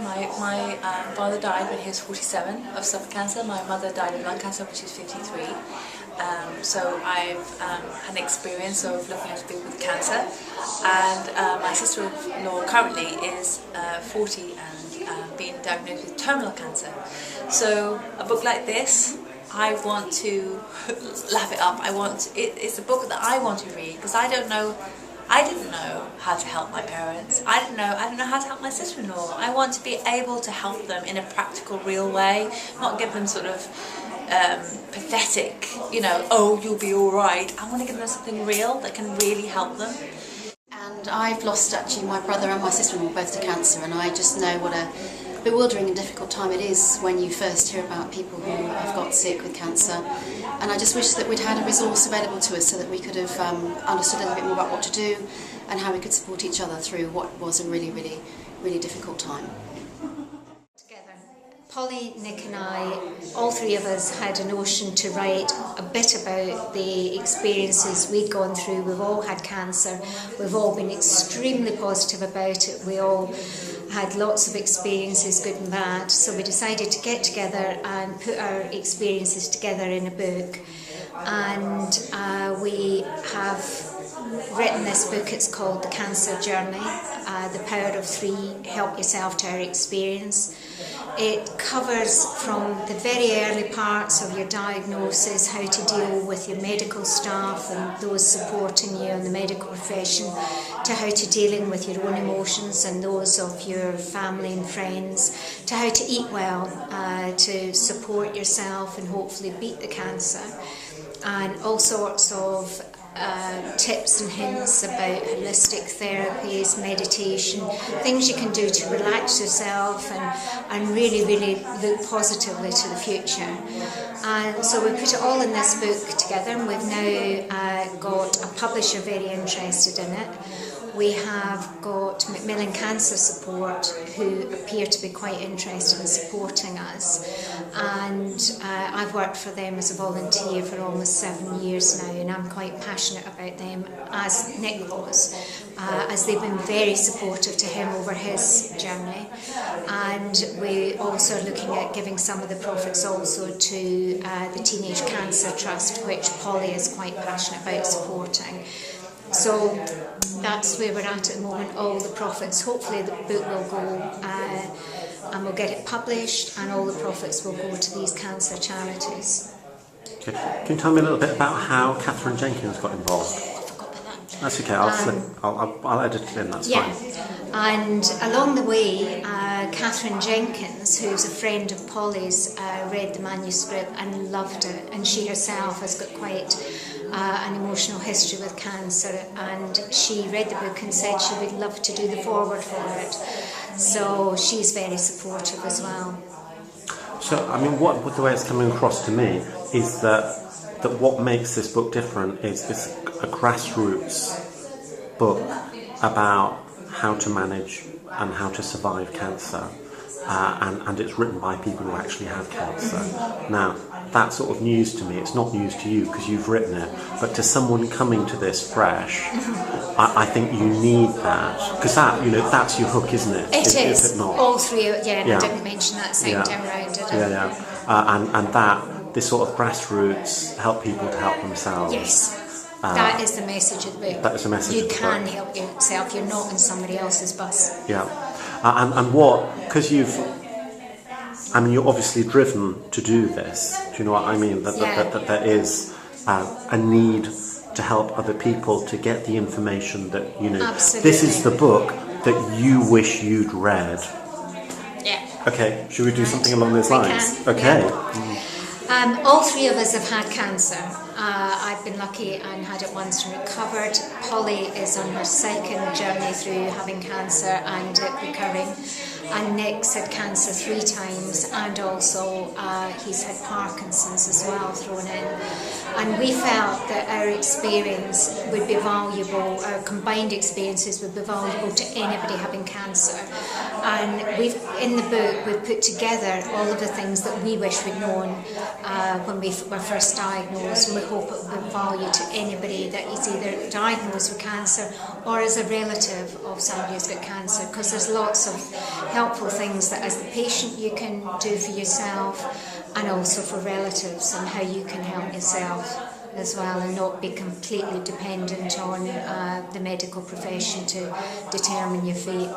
My father died when he was 47 of stomach cancer. My mother died of lung cancer when she was 53. So I've had an experience of looking after people with cancer, and my sister-in-law currently is 40 and being diagnosed with terminal cancer. So a book like this, I want to lap it up. It's a book that I want to read because I didn't know how to help my parents. I didn't know how to help my sister-in-law. I want to be able to help them in a practical, real way, not give them sort of pathetic, oh, you'll be all right. I want to give them something real that can really help them. And I've lost actually my brother and my sister-in-law both to cancer, and I just know what a bewildering and difficult time it is when you first hear about people who have got sick with cancer. And I just wish that we'd had a resource available to us so that we could have understood a little bit more about what to do and how we could support each other through what was a really, really, really difficult time. Polly, Nick and I, all three of us had a notion to write a bit about the experiences we'd gone through. We've all had cancer, we've all been extremely positive about it, we all had lots of experiences, good and bad, so we decided to get together and put our experiences together in a book. And we have written this book. It's called The Cancer Journey, The Power of Three, Help Yourself to Our Experience. It covers from the very early parts of your diagnosis, how to deal with your medical staff and those supporting you in the medical profession, to how to dealing with your own emotions and those of your family and friends, to how to eat well, to support yourself and hopefully beat the cancer, and all sorts of tips and hints about holistic therapies, meditation, things you can do to relax yourself and really, really look positively to the future. And so we put it all in this book together, and we've now got a publisher very interested in it. We have got Macmillan Cancer Support, who appear to be quite interested in supporting us, and I've worked for them as a volunteer for almost 7 years now, and I'm quite passionate about them, as Nick was, as they've been very supportive to him over his journey. And we also are looking at giving some of the profits also to the Teenage Cancer Trust, which Polly is quite passionate about supporting. So that's where we're at the moment, all the profits. Hopefully the book will go and we'll get it published, and all the profits will go to these cancer charities. Okay. Can you tell me a little bit about how Catherine Jenkins got involved? I forgot about that. That's okay, I'll edit it in, that's fine. And along the way, Catherine Jenkins, who's a friend of Polly's, read the manuscript and loved it, and she herself has got quite an emotional history with cancer, and she read the book and said she would love to do the foreword for it. So she's very supportive as well. So, I mean, what the way it's coming across to me is that what makes this book different is it's a grassroots book about how to manage and how to survive cancer, and it's written by people who actually have cancer. Now, that's sort of news to me. It's not news to you because you've written it, but to someone coming to this fresh, I think you need that, because that's your hook, isn't it? Is it not? All three, and I didn't mention that second time around, did I? And that this sort of grassroots help people to help themselves. Yes, that is the message of the book. That is the message of the book. You can help yourself. You're not in somebody else's bus. Yeah, because you're obviously driven to do this. Do you know what I mean? That there is a need to help other people to get the information that, Absolutely. This is the book that you wish you'd read. Yeah. Okay, should we do something along those lines? Can, okay. Yeah. All three of us have had cancer. I've been lucky and had it once and recovered. Polly is on her second journey through having cancer and it recurring. And Nick's had cancer 3 times, and also he's had Parkinson's as well thrown in. And we felt that our experience would be valuable, our combined experiences would be valuable to anybody having cancer. And in the book, we've put together all of the things that we wish we'd known when we were first diagnosed, and we hope it will be of value to anybody that is either diagnosed with cancer or as a relative of somebody who's got cancer, because there's lots of helpful things that as the patient you can do for yourself, and also for relatives, and how you can help yourself as well, and not be completely dependent on the medical profession to determine your fate.